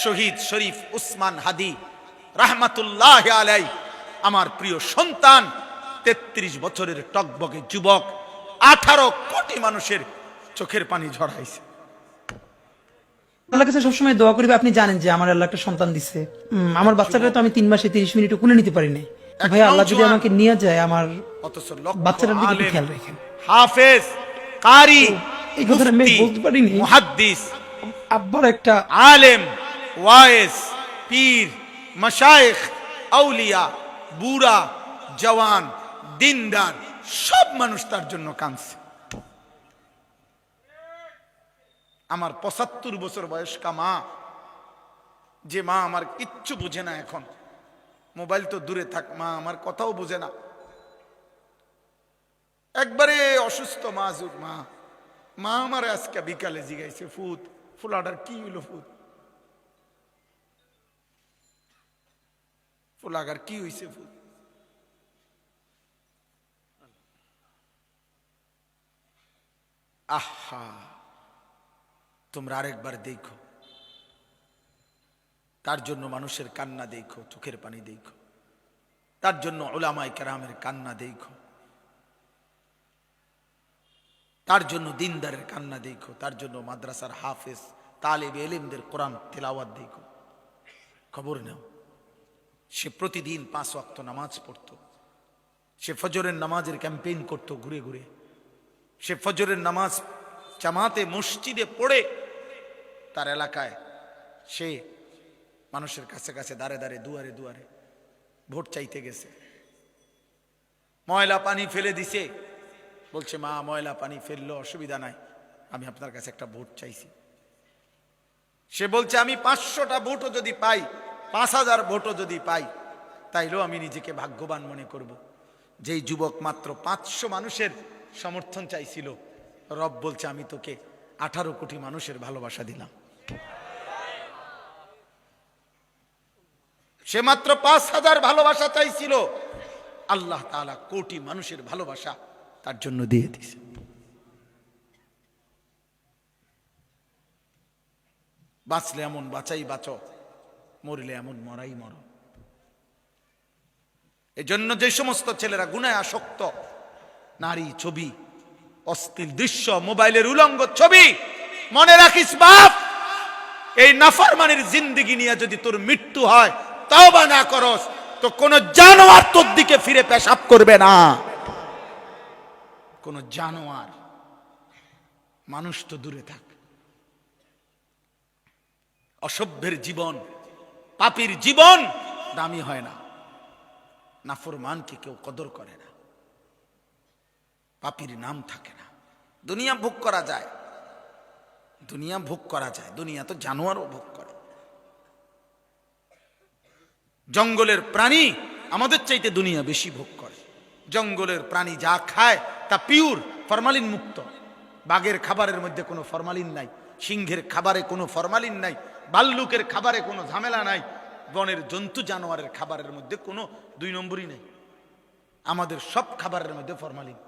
শহীদ শরীফ উসমান হাদি রাহমাতুল্লাহ আলাইহি, আমার প্রিয় সন্তান, 33 বছরের টকবকে যুবক, 18 কোটি মানুষের চোখের পানি ঝরাইছে। আল্লাহর কাছে সবসময় দোয়া করি, আপনি জানেন যে আমার আল্লাহ একটা সন্তান দিচ্ছে। আমার বাচ্চাটা তো আমি 3 মাসে 30 মিনিটও কোলে নিতে পারি না। ভাই আল্লাহ যদি আমাকে নিয়ে যায়, আমার অথচ বাচ্চাটার দিকে একটু খেয়াল রাখেন। হাফেজ, কারি, এই কথাটা আমি বলতে পারিনি। মুহাদ্দিস, আব্বার একটা আলেম, ওয়াইস, পীর, মাশায়েখ, আউলিয়া, বুড়া, জওয়ান, দিনদার, সব মানুষ তার জন্য কাঁদছে। আমার 75 বছর বয়স্কা মা, যে মা আমার কিচ্ছু বুঝে না, এখন মোবাইল তো দূরে থাক, মা আমার কথাও বুঝে না, একবারে অসুস্থ মাজুক মা। মা আমার আজকে বিকালে জিগাইছে, ফুত ফুলাডার কি হইল, ফুলাগার কি হইছে, ফুত আহা, তোমরা আরেকবার দেখো, তার জন্য মানুষের কান্না দেখো, চোখের পানি দেখো, তার জন্য উলামায়ে কেরামের কান্না দেখো, তার জন্য দিনদারের কান্না দেখো, তার জন্য মাদ্রাসার হাফেজ তালেবে ইলমদের কোরআন তেলাওয়াত দেখো। খবর নাও, সে প্রতিদিন 5 ওয়াক্ত নামাজ পড়ত, সে ফজরের নামাজের ক্যাম্পেইন করত ঘুরে ঘুরে, সে ফজরের নামাজ জামাতে মসজিদে পড়ে তার এলাকায় সে মানুষের কাছে কাছে দাঁড়ে দাঁড়ে দুয়ারে দুয়ারে ভোট চাইতে গেছে। ময়লা পানি ফেলে দিছে, বলছে মা ময়লা পানি ফেললো অসুবিধা নাই, আমি আপনার কাছে একটা ভোট চাইছি। সে বলছে আমি 500টা ভোটও যদি পাই, 5000 ভোটও যদি পাই, তাইলেও আমি নিজেকে ভাগ্যবান মনে করব। যেই যুবক মাত্র 500 মানুষের সমর্থন চাইছিল, রব বলছে আমি তোকে 18 কোটি মানুষের ভালোবাসা দিলাম। সে মাত্র 5000 ভালোবাসা চাইছিল, আল্লাহ তাআলা কোটি মানুষের ভালোবাসা তার জন্য দিয়ে দিয়েছে। বাঁচলে এমন বাঁচাই বাঁচো, মরলে এমন মরাই মরো। এজন্য যে সমস্ত ছেলেরা গুনাহে আসক্ত, নারী ছবি, অশ্লীল দৃশ্য, মোবাইলের উলঙ্গ ছবি, মনে রাখিস বাপ, এই নাফরমানির জিন্দেগি নিয়ে যদি তোর মৃত্যু হয়, তওবা না করস, তো কোন জানোয়ার তোর দিকে ফিরে পেশাব করবে না। কোন জানোয়ার, মানুষ তো দূরে থাক। অসভ্যের জীবন, পাপীর জীবন দামি হয় না। নাফরমানকে কেউ কদর করে না, পাপীর নাম থাকে না। দুনিয়া ভোগ করা যায়, দুনিয়া ভোগ করা যায়, দুনিয়া তো জানোয়ারও ভোগ করে। জঙ্গলের প্রাণী আমাদের চাইতে দুনিয়া বেশি ভোগ করে। জঙ্গলের প্রাণী যা খায় তা পিওর, ফরমালিন মুক্ত। বাঘের খাবারের মধ্যে কোনো ফরমালিন নাই, সিংহের খাবারে কোনো ফরমালিন নাই, ভাল্লুকের খাবারে কোনো ঝামেলা নাই, বনের জন্তু জানোয়ারের খাবারের মধ্যে কোনো 2 নম্বরই নেই। আমাদের সব খাবারের মধ্যে ফরমালিন।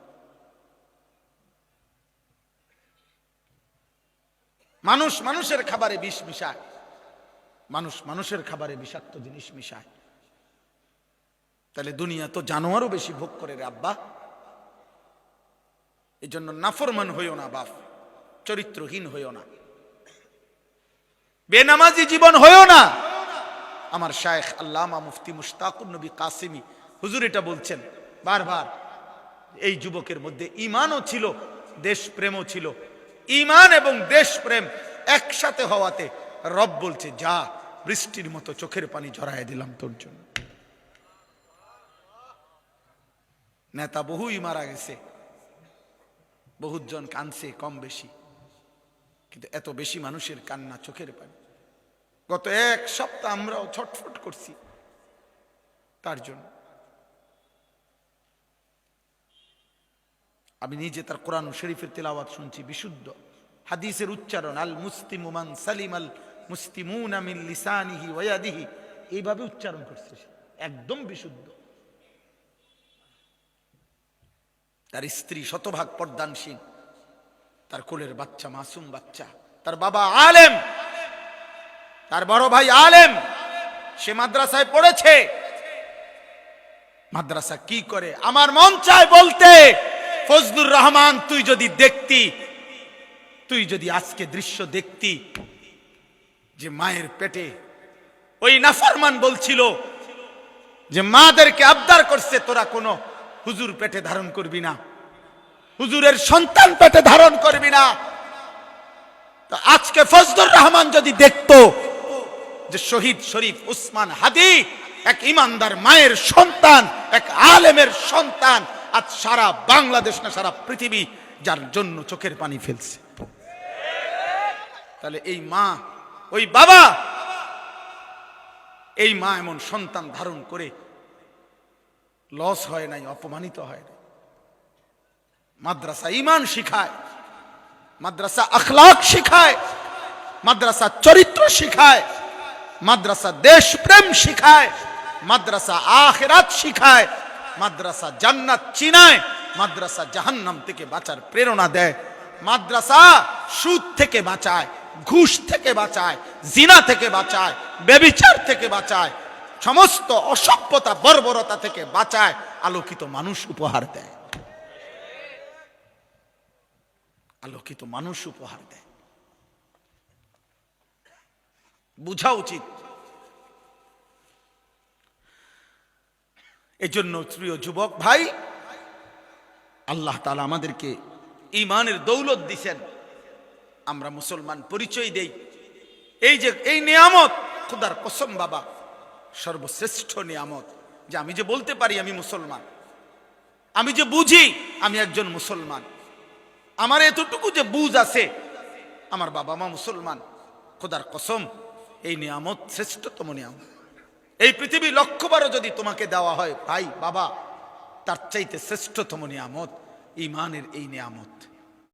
মানুষ মানুষের খাবারে বিষ মিশায়, মানুষ মানুষের খাবারে বিষাক্ত জিনিস মিশায়। তাহলে দুনিয়া তো জানোয়ারও বেশি ভোগ করে রে আব্বা। এই জন্য নাফরমান হইও না বাপ, চরিত্রহীন হইও না, বেনামাজি জীবন হইও না। আমার শায়েখ আল্লামা মুফতি মুশতাকুর নবী কাসিমি হুজুর এটা বলছেন বারবার। এই যুবকের মধ্যে ঈমানও ছিল, দেশপ্রেমও ছিল। ঈমান এবং দেশপ্রেম একসাথে হওয়াতে রব বলছে যা, বৃষ্টির মতো চোখের পানি ঝরায় দিলাম তোর জন্য। নেতা বহুই মারা গেছে, বহুজন কাঁদছে কম বেশি, কিন্তু এত বেশি মানুষের কান্না, চোখের পানি। গত 1 সপ্তাহ আমরাও ছটফট করছি তার জন্য। আমি নিজে তার কোরআন শরীফের তেলাওয়াত শুনছি, বিশুদ্ধ হাদিসের উচ্চারণ, আল মুসলিমু মান সালিমাল মুসলিমুনা মিন লিসানিহি ওয়া ইয়াদিহি, এইভাবে উচ্চারণ করছে, একদম বিশুদ্ধ। তার স্ত্রী শতভাগ পর্দানশীল, তার কোলের বাচ্চা মাসুম বাচ্চা, তার বাবা আলেম, তার বড় ভাই আলেম, সে মাদ্রাসায় পড়েছে। মাদ্রাসা কি করে আমার মন চায় বলতে, ফজলুর রহমান তুই যদি দেখতি, তুই যদি আজকে দৃশ্য দেখতি, যে মায়ের পেটে ওই নাফরমান বলছিল যে মাদেরকে আবদার করছে তোরা কোনো হুজুর পেটে ধারণ করবি না, হুজুরের সন্তান পেটে ধারণ করবি না। তো আজকে ফজলুর রহমান যদি দেখতো যে শহীদ শরীফ উসমান হাদি এক ইমানদার মায়ের সন্তান, এক আলেমের সন্তান, আজ সারা বাংলাদেশ না সারা পৃথিবী যার জন্য চোখের পানি ফেলছে, তাহলে এই মা, ওই বাবা, এই মা এমন সন্তান ধারণ করে লস হয় নাই, অপমানিত হয় নাই। মাদ্রাসা ঈমান শিখায়, মাদ্রাসা আখলাক শিখায়, মাদ্রাসা চরিত্র শিখায়, মাদ্রাসা দেশপ্রেম শিখায়, মাদ্রাসা আখিরাত শিখায়, মাদ্রাসা জান্নাত চিনায়, মাদ্রাসা জাহান্নাম থেকে বাঁচার প্রেরণা দেয়, মাদ্রাসা সুদ থেকে বাঁচায়, ঘুষ থেকে বাঁচায়, জিনা থেকে বাঁচায়, ব্যভিচার থেকে বাঁচায়, সমস্ত অসভ্যতা বর্বরতা থেকে বাঁচায়, আলোকিত মানুষ উপহার দেয়, আলোকিত মানুষ উপহার দেয়। বুঝা উচিত। এজন্য প্রিয় যুবক ভাই, আল্লাহ তাআলা আমাদেরকে ঈমানের দৌলত দিছেন, আমরা মুসলমান পরিচয় দেই। এই যে এই নিয়ামত, খোদার কসম বাবা, সর্বশ্রেষ্ঠ নিয়ামত, যে আমি যে বলতে পারি আমি মুসলমান, আমি যে বুঝি আমি একজন মুসলমান, আমার এতটুকু যে বুঝ আছে, আমার বাবা মা মুসলমান, খোদার কসম এই নিয়ামত শ্রেষ্ঠতম নিয়ামত। এই পৃথিবী লক্ষবারও যদি তোমাকে দেওয়া হয় ভাই বাবা, তার চাইতে শ্রেষ্ঠতম নিয়ামত ঈমানের এই নিয়ামত।